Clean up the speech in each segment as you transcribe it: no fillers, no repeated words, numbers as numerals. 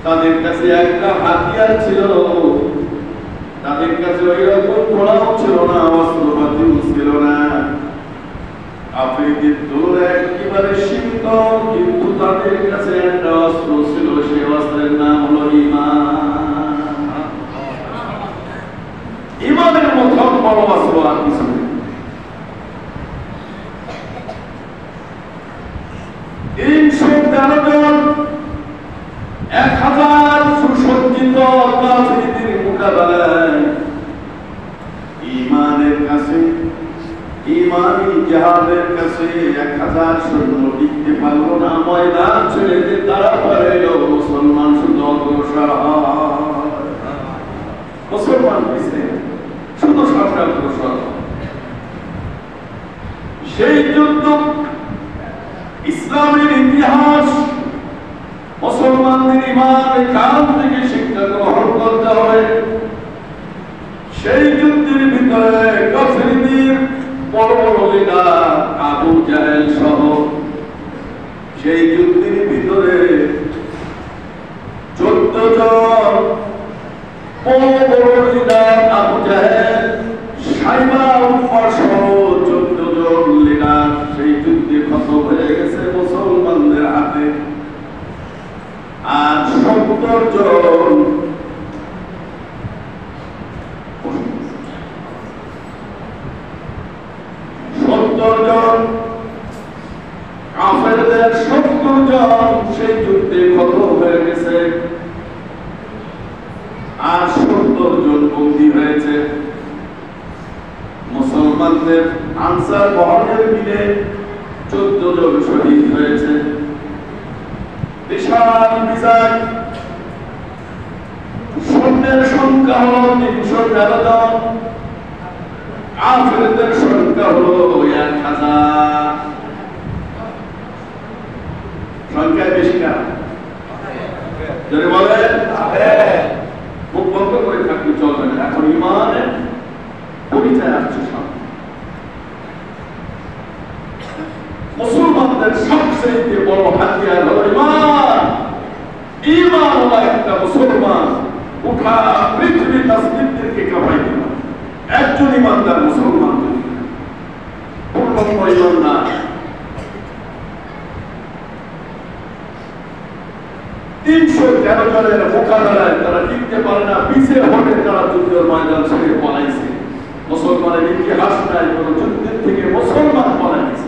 তাদের কাছে একটা হাতিয়ার ছিল, তাদের কাছে ওই রকম ঘোড়াও ছিল না, অস্ত্রপাতিও ছিল না। আফ্রিদির দূর একেবারে সীমিত, কিন্তু তাদের কাছে একটা অস্ত্র ছিল, সেই অস্ত্রের নাম হলো ঈমান। ঈমানের মতো বড় অস্ত্র আর কিছু নেই। সুসজ্জিত কাফিরদের মোকাবেলায় ঈমানের কাছে, ঈমানি জিহাদের কাছে 1000 সৈন্য টিকতে পারল না। ময়দান ছেড়ে তারা পারে মুসলমান শুধু অগ্রসর হয়, মুসলমান পিছনে শুধু সামনে অগ্রসর। সেই যুদ্ধ ইসলামের ইতিহাস, মুসলমানদের ঈমানের কাল থেকে শিক্ষা গ্রহণ করতে হবে। সেই যুদ্ধের ভিতরে কাফিরদের বড় বড় লিডার আবু জাহেল সহ, সেই যুদ্ধের ভিতরে 14 জন বড় বড় লিডার আবু জাহেল, সাইবা উমর সহ 14 জন লিডার সেই যুদ্ধে খতম হয়ে গেছে মুসলমানদের হাতে। আর 70 জন কাফেরদের 70 জন সেই যুদ্ধে খতম হয়ে গেছে। আর 70 জন বন্দী হয়েছে। মুসলমানদের আনসার বহরের মিলে 14 জন শহীদ হয়েছে। বিশাল বিজয়। সৈন্যের সংখ্যা হলো 313 জন, কাফেরদের সংখ্যা হলো 1000। সংখ্যায় বেশি না? যদি বলেন মুখ বন্ধ করে থাকলে চলবে না। এখন ঈমানের পরিচয় আসছে সামনে। মুসলমানদের সবচেয়ে বড় হাতিয়ার হলো ঈমান। ঈমান হলো একটা মুসলমান গোটা পৃথিবীর নাস্তিকদেরকে কাঁপাই দিল। একজন ঈমানদার মুসলমান যদি পূর্ণ ঈমান না, 313 জনের মোকাবেলায় তারা টিকতে পারে না, পিছিয়ে হটে তারা যুদ্ধের ময়দান ছেড়ে পলাইছে। মুসলমানের ইতিহাস নাই কোন যুদ্ধের থেকে মুসলমান পলাইছে।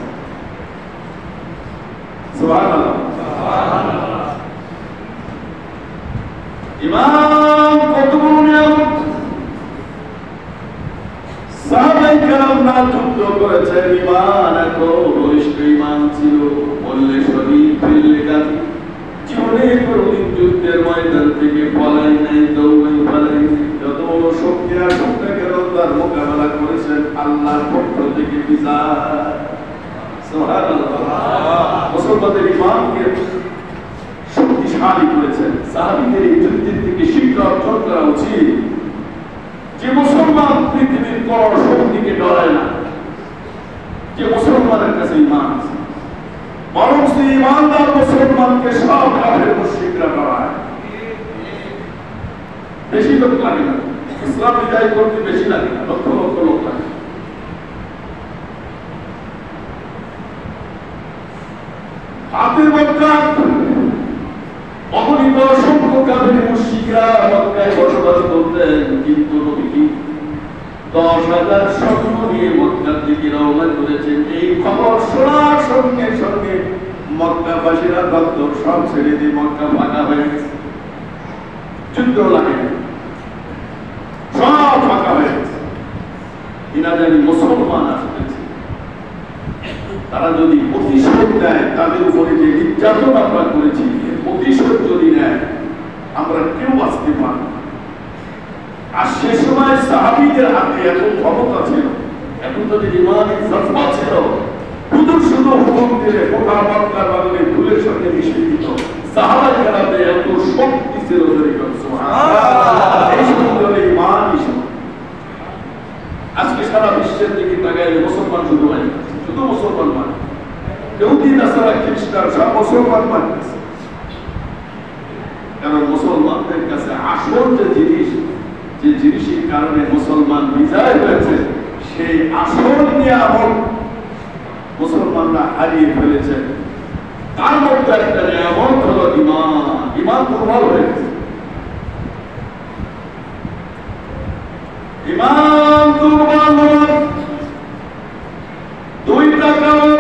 সুবহানাল্লাহ, সুবহানাল্লাহ। ঈমান কত বড় নিয়ামত! সাহাবায়ে কেরামরা যুদ্ধ করেছেন, ঈমান এত বলিষ্ঠ ঈমান ছিল, বললে শহীদ ফিরলে গাজী। জীবনে কোনদিন যুদ্ধের ময়দান থেকে পলাই নাই, দৌড়ে পলাই নাই। যত বড় শক্তি আর শক্তিকে তার মোকাবেলা করেছেন আল্লাহর পক্ষ থেকে বিজয়। সুবহানাল্লাহ। মুসলমানদের ঈমানকে শক্তিশালী করেছেন। সাহাবীদের এই যুদ্ধের থেকে শিক্ষা অর্জন করা উচিত যে মুসলমান পৃথিবীর কোন শক্তিকে ডরায় না, যে মুসলমানের কাছে ঈমান আছে। বরং সেই ঈমানদার মুসলমানকে সব কাফের মুশরিকরা ডরায়। বেশি লোক লাগে না, ইসলাম বিজয় করতে বেশি লাগে না, লক্ষ লক্ষ লোক লাগে। ফাতির মক্কা অগণিত অসংখ্য কাফের মুশরিকরা মক্কায় বসবাস করতেন, কিন্তু নবীজি 10,000 সৈন্য নিয়ে মক্কা থেকে রওনা করেছেন। এই খবর শোনার সঙ্গে সঙ্গে মক্কাবাসীরা দপ্তর সব ছেড়ে দিয়ে মক্কা ফাঁকা হয়ে গেছে। যুদ্ধ লাগে সব ফাঁকা হয়ে গেছে। কিনা জানি মুসলমান আসতেছে, তারা যদি প্রতিশোধ দেয়, তাদের উপরে যে নির্যাতন আমরা করেছি প্রতিশোধ যদি নেয়, আমরা কেউ বাঁচতে পারব না। আর সে সময় সাহাবীদের হাতে এত ক্ষমতা ছিল, এত যদি ইমানি জজবা ছিল, শুধু শুধু হুকুম দিলে গোটা মক্কার বাগানে ধুলের সঙ্গে মিশিয়ে দিত। সাহাবায়ে কেরামে এত শক্তি ছিল, সুবহানাল্লাহ। এই সময় ইমানই ছিল। আজকে সারা বিশ্বের দিকে তাকাইলে মুসলমান শুধু হয় না, শুধু মুসলমান মানে ইহুদি নাসারা খ্রিস্টান সব মুসলমান মানতেছে। কারণ মুসলমানদের কাছে আসল যে জিনিস, যে জিনিসের কারণে মুসলমান বিজয় হয়েছে, সেই আসল নিয়ামত মুসলমানরা হারিয়ে ফেলেছে। তার মধ্যে একটা নিয়ামত হলো ঈমান। ঈমান দুর্বল হয়ে গেছে। ঈমান দুর্বল হলো দুইটা কারণ।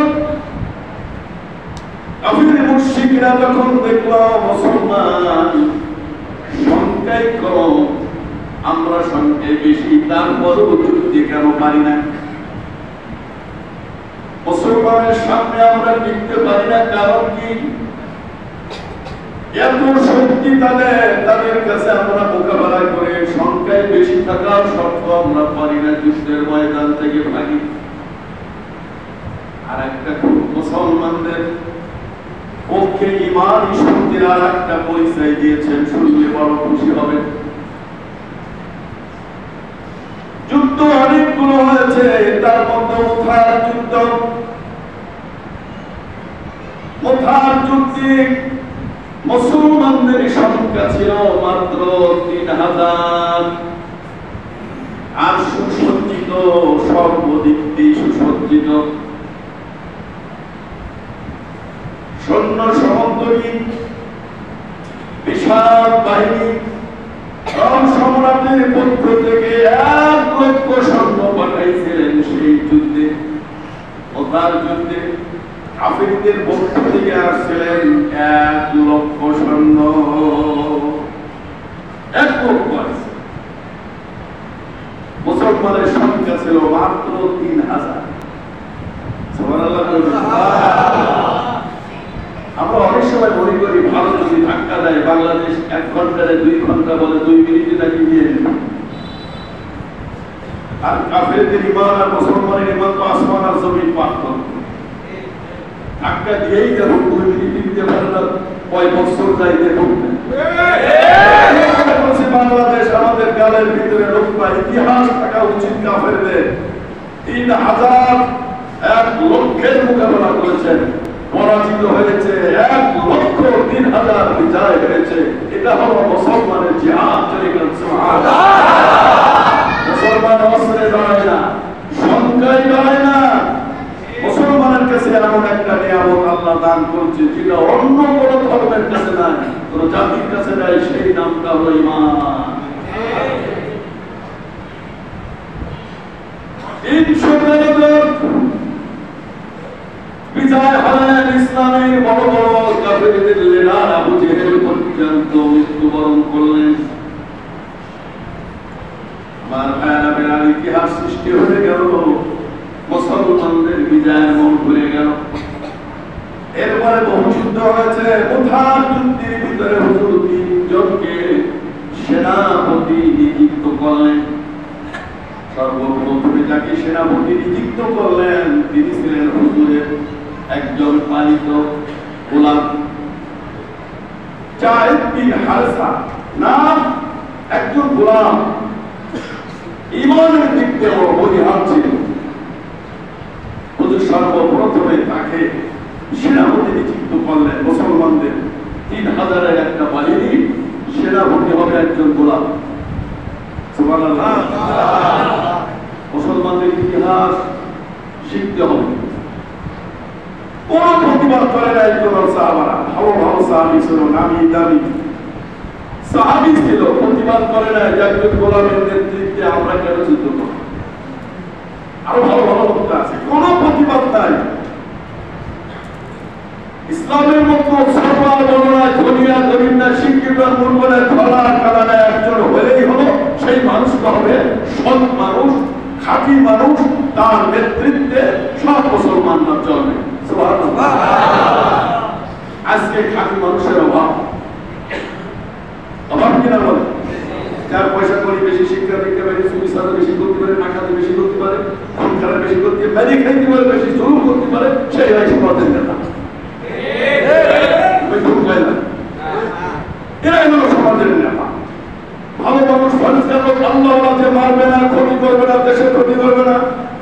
কাফির মুশরিকরা যখন দেখল মুসলমান সংখ্যায় কম, আমরা সংখ্যায় বেশি, তারপরও যুদ্ধে কেন পারি না? মুসলমানের সামনে আমরা টিকতে পারি না, কারণ কি? এত শক্তি তাদের কাছে আমরা মোকাবেলা করে সংখ্যায় বেশি থাকার সত্ত্বেও আমরা পারি না, যুদ্ধের ময়দান থেকে ভাগি। আর একটা মুসলমানদের পক্ষে ঈমানি শক্তির আর একটা পরিচয় দিয়েছেন, শুনলে বড় খুশি হবে। যুদ্ধ অনেকগুলো হয়েছে, তার মধ্যে মুথার যুদ্ধ। মুথার যুদ্ধে মুসলমানদের সংখ্যা ছিল মাত্র 3,000, আর সুসজ্জিত, সর্বদিক দিয়ে সুসজ্জিত সৈন্য সামগ্রী, বিশাল বাহিনী। সম্রাটের পক্ষ থেকে 1 লক্ষ সৈন্য পাঠাইছিলেন সেই যুদ্ধে। মুথার যুদ্ধে কাফিরদের পক্ষ থেকে আসছিলেন 1 লক্ষ সৈন্য। 1 লক্ষ আছে। মুসলমানের সংখ্যা ছিল মাত্র 3,000। আমরা অনেক সময় মনে করি ভারত যদি ধাক্কা দেয়, বাংলাদেশ 1 ঘন্টায় 2 ঘন্টা বলে 2 মিনিটে নাকি দিয়ে নেবে। আর কাফেরদের ঈমান আর মুসলমানের ঈমান তো আসমান আর জমিন পার্থক্য। ধাক্কা দিয়েই দেখো 2 মিনিট দিতে পারে না, কয় বছর যায় দেখুন। বাংলাদেশ আমাদের গালের ভিতরে লোকটা ইতিহাস থাকা উচিত। কাফেরদের 3,000 1 লক্ষের মোকাবেলা করেছেন, পরাজিত হয়েছে 1,03,000 বিজয় হয়েছে। এটা হলো মুসলমানের জিহাদ। মুসলমান অস্ত্রে দাঁড়ায় না, সংখ্যায় দাঁড়ায় না। মুসলমানের কাছে এমন একটা নিয়ামত আল্লাহ দান করছে যেটা অন্য কোন ধর্মের কাছে নাই, কোন জাতির কাছে নাই। সেই নামটা হলো ঈমান। 300 বিজয় হলেন ইসলামের বড় বড় কাফেরদের লিডার আবু জেহেল পর্যন্ত মৃত্যুবরণ করলেন। আমার ভাইয়েরা, বিরাট ইতিহাস সৃষ্টি হয়ে গেল। মুসলমানদের বিজয়ের মন ভুলে গেল। এরপরে বহু যুদ্ধ হয়েছে। মুথার যুদ্ধের ভিতরে হুজুর 3 জনকে সেনাপতি নিযুক্ত করলেন। সর্বপ্রথমে যাকে সেনাপতি নিযুক্ত করলেন, তিনি ছিলেন হুজুরের একজন পালিত গোলাম, যায়েদ বিন হারেসা নাম একজন গোলাম। ঈমানের দিক থেকে বলিহান ছিল। হুজুর সর্বপ্রথমে তাকে সেনাপতি নিযুক্ত করলেন। মুসলমানদের 3,000-এর একটা বাহিনী, সেনাপতি হবে একজন গোলাম। সুবহানাল্লাহ। মুসলমানদের ইতিহাস শিখতে হবে। কোন প্রতিবাদ করে নাই কোন সাহাবারা। ভালো ভালো সাহাবী ছিল, নামি দামি সাহাবী ছিল, প্রতিবাদ করে না যে একজন গোলামের নেতৃত্বে আমরা কেন যুদ্ধ করব। আরো ভালো ভালো লোক আছে, কোনো প্রতিবাদ নাই। ইসলামের মতো সরকার বলনায় দুনিয়া জমিনা শিক্ষিত মূল্যে ধরা কারণে একজন হলেই হলো, সেই মানুষটা হবে সৎ মানুষ, খাঁটি মানুষ, তার নেতৃত্বে সব মুসলমানরা চলবে। সুবহানাল্লাহ। আজকে খাঁটি মানুষের অভাব কিনা বলে? যার পয়সা করি বেশি, শিক্ষা দিতে পারে, সুবিচার বেশি করতে পারে, টাকাতে বেশি করতে পারে, সংখ্যাটা বেশি করতে পারে, খাইতে পারে, বেশি জরুর করতে পারে, সেই হয় সমাজের নেতা। এরাই হলো সমাজের নেতা। ভালো মানুষ আল্লাহ মারবে না, ক্ষতি করবে না, দেশের ক্ষতি করবে না,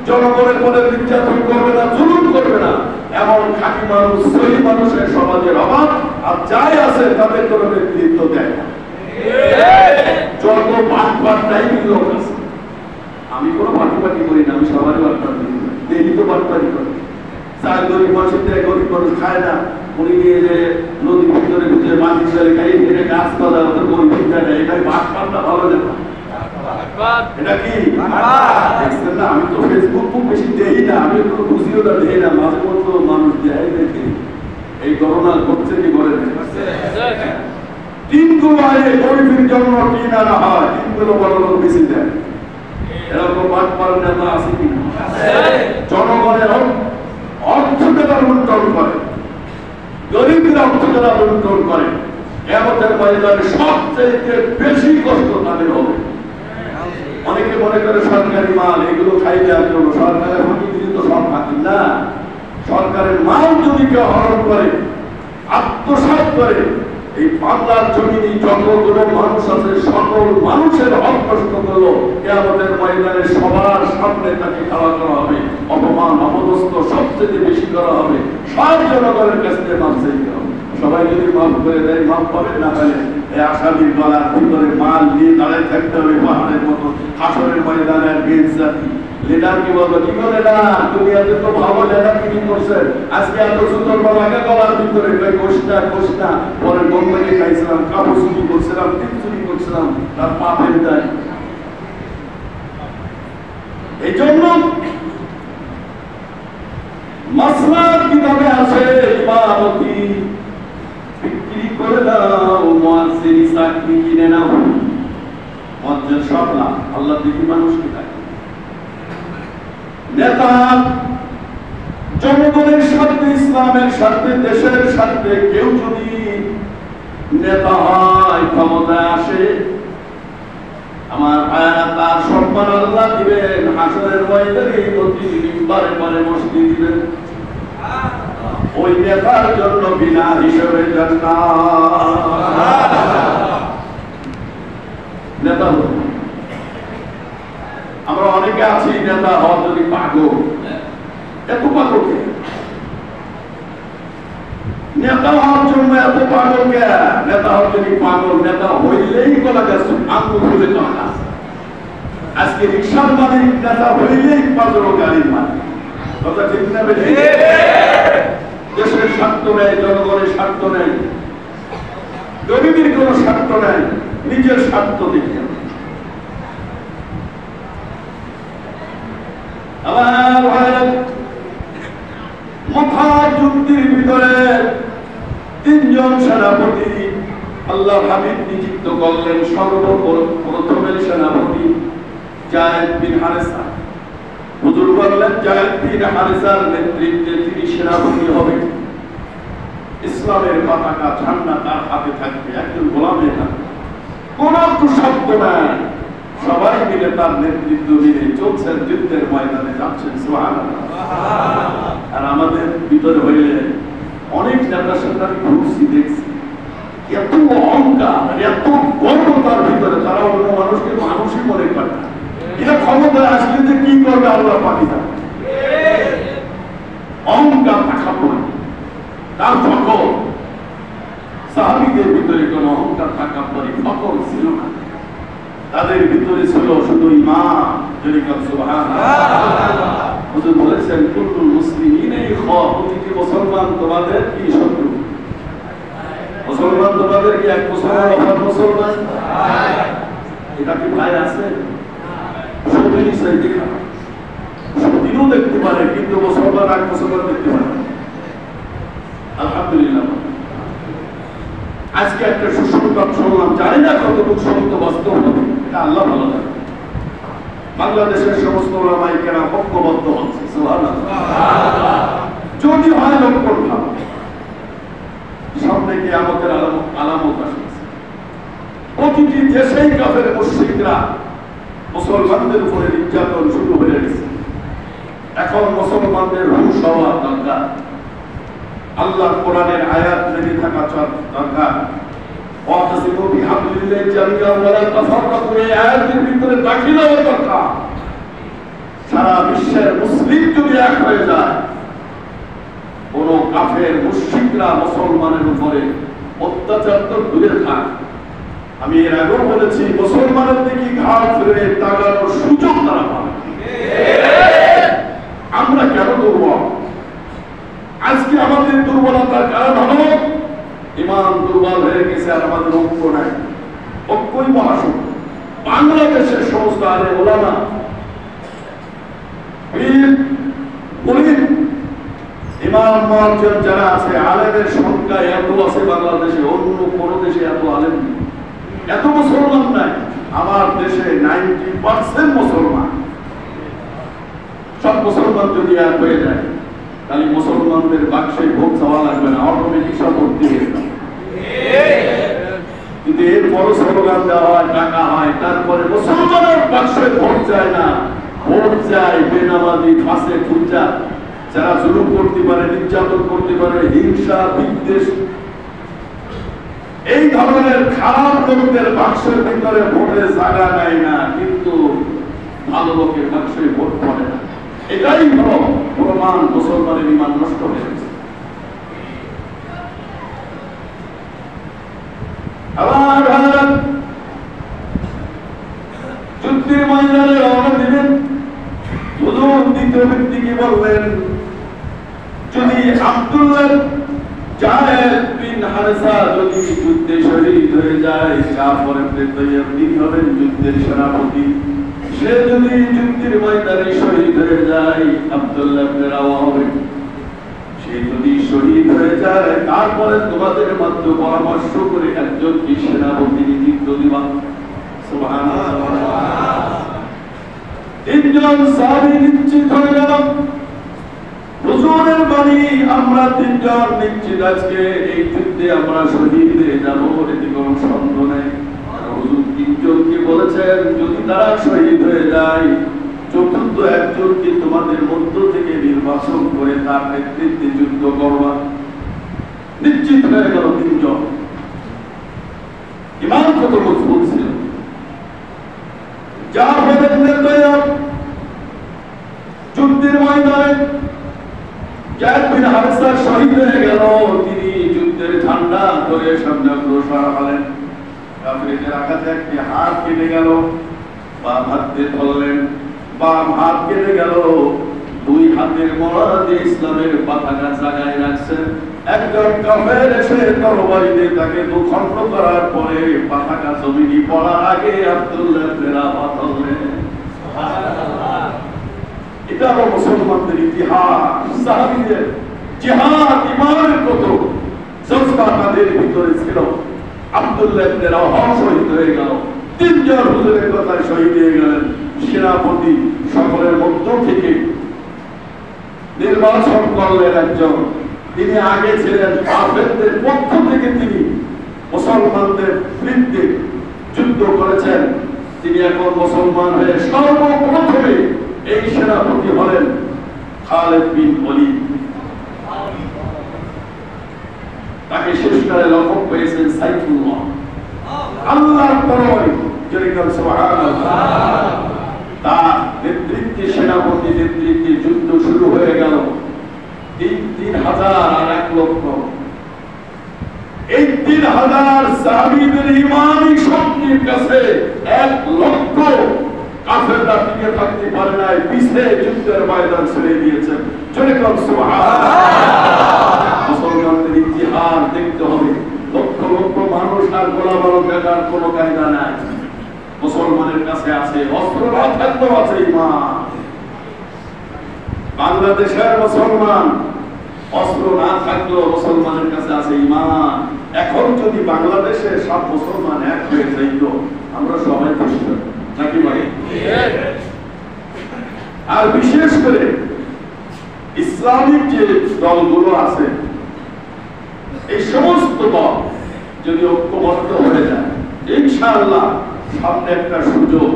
জনগণের মনে নির্যাতন করবে না, জুলুম করবে না, এমন খাঁটি মানুষ, সহি মানুষের সমাজের অভাব। আর যাই আছে তাদের কোনো নেতৃত্ব দেয় না। যত বাটপাড়াই লোক আছে, আমি কোনো বাটপাটি করি না, আমি সবারই বাটপাটি দেখি তো বাটপাটি করি। চার গরিব মানুষের থেকে গরিব মানুষ খায় না, উনি নিয়ে যে নদীর ভিতরে ভিতরে মাটি চলে খাই, এটা গাছপালা ওদের গরিব দেয় না, এটাই বাটপাড়টা ভালো না। এটা কি দেখছেন না? আমি তো ফেসবুক খুব বেশি দেখি না, আমি কোনো বুঝিও না, দেখি না, মাঝে মধ্যে মানুষ দেয় দেখি। এই করোনা ঘটছে কি করে দিনগুলো আগে গরিবের জন্য টিন আনা হয়, দিনগুলো বড় লোক বেশি দেয়। এরকম বাটপার নেতা আছে কি? জনগণের অর্থ টাকা লুণ্ঠন করে, গরিবের অর্থ টাকা লুণ্ঠন করে, কিয়ামতের ময়দানে সবচেয়ে বেশি কষ্ট তাদের হবে। অনেকে মনে করে সরকারি মাল এগুলো খাইলে আর জন্য সরকারের ফাঁকি দিলে তো সব ফাঁকি না। সরকারের মাল যদি কেউ হরণ করে, আত্মসাৎ করে, এই বাংলার জমিনে যতগুলো মানুষ আছে সকল মানুষের হক নষ্ট করলো, কিয়ামতের ময়দানে সবার সামনে তাকে খাওয়া করা হবে, অপমান অপদস্থ সবচেয়ে বেশি করা হবে, সব জনগণের কাছ থেকে মাপ চাইতে হবে। সবাই যদি মাফ করে দেয় মাফ পাবে, না হলে এই আসামির গলার ভিতরে মাল নিয়ে দাঁড়ায় থাকতে হবে পাহাড়ের মতো হাসরের ময়দানে। আর বেঞ্চ জাতি লিডার কি বলবো, কি করে না দুনিয়াতে তো ভালো লিডার কি করছে, আজকে এত সুন্দর লাগে গলার ভিতরে কোষ্টা পরে গম্বাকে খাইছিলাম, কাপড় চুরি করছিলাম, টিপ চুরি করছিলাম, তার পা ফেলে দেয়। এই জন্য মাসলার কিতাবে আছে ইমামতি বিক্রি করে দাও, মুয়াজ্জিনি চাকরি কিনে নাও। মুয়াজ্জিন সব না, আল্লাহ দেখি মানুষকে ডাকে। নেতা জনগণের স্বার্থে, ইসলামের স্বার্থে, দেশের স্বার্থে কেউ যদি নেতা হয়, ক্ষমতায় আসে, আমার ভাইরা তার সম্মান আল্লাহ দিবেন। হাসরের ময়দানে প্রতিদিন বারে বারে মসজিদ দিবেন। ওই নেতার জন্য বিনা হিসেবে জান্নাত। নেতা আমরা অনেকে আছি নেতা হওয়ার যদি পাগল, এত পাগল কে? নেতা হওয়ার জন্য এত পাগল কে? নেতা হওয়ার যদি পাগল, নেতা হইলেই বলা গেছে আঙুল খুলে টাকা। আজকে রিক্সার মালিক নেতা হইলেই পাঁচশো গাড়ির মালিক। কথা ঠিক না? বেশি দেশের স্বার্থ নেই, জনগণের স্বার্থ নেই, গরিবের কোনো স্বার্থ নেই, নিজের স্বার্থ দেখে। আমার মথা যুক্তির ভিতরে তিনজন সেনাপতি আল্লাহ হাবিব নিযুক্ত করলেন। সর্বপ্রথমের সেনাপতি যায়েদ বিন হারেসা। হুজুর বললেন যায়েদ বিন হারেসার নেতৃত্বে তিনি সেনাপতি হবেন। ইসলামের পতাকা ঝান্ডা তার হাতে থাকবে, একজন গোলামের হাতে। কোন শব্দ নাই, সবাই মিলে তার নেতৃত্ব নিয়ে চলছেন, যুদ্ধের ময়দানে যাচ্ছেন। সুবহানাল্লাহ। আর আমাদের ভিতরে হইলে অনেক নেতার সাথে আমি ঘুরছি, দেখছি এত অহংকার, এত গর্ব তার ভিতরে, তারা অন্য মানুষকে মানুষই মনে করে না। এটা ক্ষমতায় আসলে যে কি করবে আল্লাহ পাকি জানে। অহংকার থাকা পড়ে তার ফকর। সাহাবীদের ভিতরে কোন অহংকার থাকা পরে ফকর ছিল না, তাদের ভিতরে ছিল শুধু ঈমান। যদি কেউ সুবহানাল্লাহ। হুজুর বলেছেন কুল্লুল মুসলিমিনা ইখওয়া, প্রতিটি মুসলমান তোমাদের কি শত্রু? মুসলমান তোমাদেরকে এক মুসলমান অপর মুসলমান এটা কি ভাই আছে? সৌদিনী সাইডে খারাপ, সৌদিনও দেখতে পারে কিন্তু মুসলমান এক মুসলমান দেখতে পারে। আলহামদুলিল্লাহ আজকে একটা সুসংবাদ শুনলাম, জানি না কতটুকু সত্য বাস্তব হবে, এটা আল্লাহ ভালো জানে। বাংলাদেশের সমস্ত ওলামায়ে কেরাম ঐক্যবদ্ধ হচ্ছে, সুবহানাল্লাহ। যদি হয় লক্ষণ ভালো, সামনে কিয়ামতের আলামত আসছে। প্রতিটি দেশেই কাফের মুশরিকরা মুসলমানদের উপরে নির্যাতন শুরু হয়ে গেছে। এখন মুসলমানদের হুঁশ হওয়া দরকার, আল্লাহ কোরআনের আয়াত মেনে থাকা দরকার। ওয়াতাসিমু বিহাবলিল্লাহি জামিআন ওয়া লা তাফাররাকু, এই আয়াতের ভিতরে দাখিল হওয়া দরকার। সারা বিশ্বের মুসলিম যদি এক হয়ে যায়, কোন কাফের মুশরিকরা মুসলমানের উপরে অত্যাচার তো দূরে থাক, আমি এর আগেও বলেছি মুসলমানের দিকে ঘাড় ফিরে তাকানোর সুযোগ তারা পাবে। আমরা কেন দুর্বল? আজকে আমাদের দুর্বলতার কারণ হলো ইমান দুর্বল হয়ে গেছে, আর আমাদের ঐক্য নাই। ঐক্যই মহাশক্তি। বাংলাদেশের সমস্ত আলেম ওলামা, পীর, মুরিদ, ইমাম মুয়াজ্জিন যারা আছে, আলেমের সংখ্যা এত আছে বাংলাদেশে, অন্য কোন দেশে এত আলেম নেই, এত মুসলমান নাই। আমার দেশে 90% মুসলমান। সব মুসলমান যদি এক হয়ে যায়, তাহলে মুসলমানদের বাক্সে ভোট চাওয়া লাগবে না, অটোমেটিক সব ভোট দিয়ে যাবে। কিন্তু এরপর স্লোগান দেওয়া হয়, টাকা হয়, তারপরে মুসলমানের বাক্সে ভোট যায় না, ভোট যায় বেনামাজি, ফাঁসে খুঁজা, যারা জুলুম করতে পারে, নির্যাতন করতে পারে, হিংসা, বিদ্বেষ, এই ধরনের খারাপ লোকদের বাক্সের ভিতরে ভোটের জায়গা নেয় না, কিন্তু ভালো লোকের বাক্সে ভোট পড়ে না। এটাই হলো প্রমাণ মুসলমানের ঈমান নষ্ট হয়ে গেছে। আবার যুদ্ধের ময়দানে রওনা দিলেন। হুজুর দ্বিতীয় ব্যক্তিকে বললেন, যদি আব্দুল্লাহ জায়েদ বিন হারেসা যদি যুদ্ধে শহীদ হয়ে যায়, কাফের প্রেতাইয়া তিনি হবেন যুদ্ধের সেনাপতি। সে যদি যুদ্ধের ময়দানে শহীদ হয়ে যায়, আব্দুল্লাহ ইবনে রাওয়া হবে। সে যদি শহীদ হয়ে যায়, তারপরে তোমাদের মধ্যে পরামর্শ করে একজন সেনাপতি নিযুক্ত দিবা। সুবহানাল্লাহ। তিনজন সাহাবী নিশ্চিত হয়ে গেল, হুজুরের বাণী, আমরা তিনজন নিশ্চিত আজকে এই যুদ্ধে আমরা শহীদ হয়ে যাব, এতে কোনো সন্দেহ নেই। হুজুর তিনজনকে বলেছেন যদি তারা শহীদ হয়ে যায়, চতুর্থ একজনকে তোমাদের মধ্য থেকে নির্বাচন করে তার নেতৃত্বে যুদ্ধ করবা। নিশ্চিত হয়ে গেল তিনজন। ঈমান কত মজবুত ছিল! জাফর ইবনে তাইয়াব যুদ্ধের ময়দানে জায়েদ বিন হারেসা শহীদ হয়ে গেল। তিনি যুদ্ধের ঝান্ডা ধরে সামনে অগ্রসর হলেন। কাফিরদের আঘাতে একটি হাত কেটে গেল, বাম হাত দিয়ে ধরলেন, বাম হাত কেটে গেল। দুই হাতের মোড়া দিয়ে ইসলামের পতাকা জাগায় রাখছেন। একজন কাফের এসে তরবারি দিয়ে তাকে দুখণ্ড করার পরে পতাকা জমিনে পড়ার আগে আব্দুল্লাহ ইবনে রাওয়া ধরলেন। সুবহানাল্লাহ। এটা হলো মুসলমানদের ইতিহাস। সাহাবীদের জিহাদ, ঈমানের কত জজবা তাদের ভিতরে ছিল। আব্দুল্লাহ ইবনে রাওয়া শহীদ হয়ে গেল। তিনজন হুজুরের কথায় শহীদ হয়ে গেলেন। সেনাপতি সকলের মধ্য থেকে নির্বাচন করলেন একজন। তিনি আগে ছিলেন কাফেরদের পক্ষ থেকে, তিনি মুসলমানদের বিরুদ্ধে যুদ্ধ করেছেন। তিনি এখন মুসলমান হয়ে সর্বপ্রথমে এই সেনাপতি হলেন খালিদ বিন ওলীদ। তাকে শেষকালে লকব পেয়েছেন সাইফুল্লাহ, আল্লাহর তরবারি। যেরকম সুবহানাল্লাহ। তার নেতৃত্বে, সেনাপতি নেতৃত্বে যুদ্ধ শুরু হয়ে গেল। ৩,০০০ আর ১,০০,০০০। এই ৩,০০০ সাহাবীদের ঈমানি শক্তির কাছে ১,০০,০০০ কাফেররা টিকে থাকতে পারে নাই, পিছে যুদ্ধের ময়দান ছেড়ে দিয়েছেন। যেরকম সুবহানাল্লাহ। মুসলমানদের ইতিহাস দেখতে হবে। লক্ষ গোলাবারুদ দেখার কোনো কায়দা নাই। মুসলমানের কাছে আছে অস্ত্র, না থাকলেও আছে ঈমান। বাংলাদেশের মুসলমান অস্ত্র না থাকলেও মুসলমানের কাছে আছে ঈমান। এখন যদি বাংলাদেশে সব মুসলমান এক হয়ে যাইত, আমরা সবাই খুশি হতাম, নাকি ভাই? আর বিশেষ করে ইসলামিক যে দলগুলো আছে, এই সমস্ত দল যদি ঐক্যবদ্ধ হয়ে যায়, ইনশাআল্লাহ সামনে একটা সুযোগ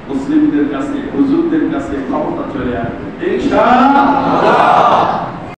মুসলিমদের কাছে, হুজুরদের কাছে ক্ষমতা চলে আসবে ইনশাআল্লাহ।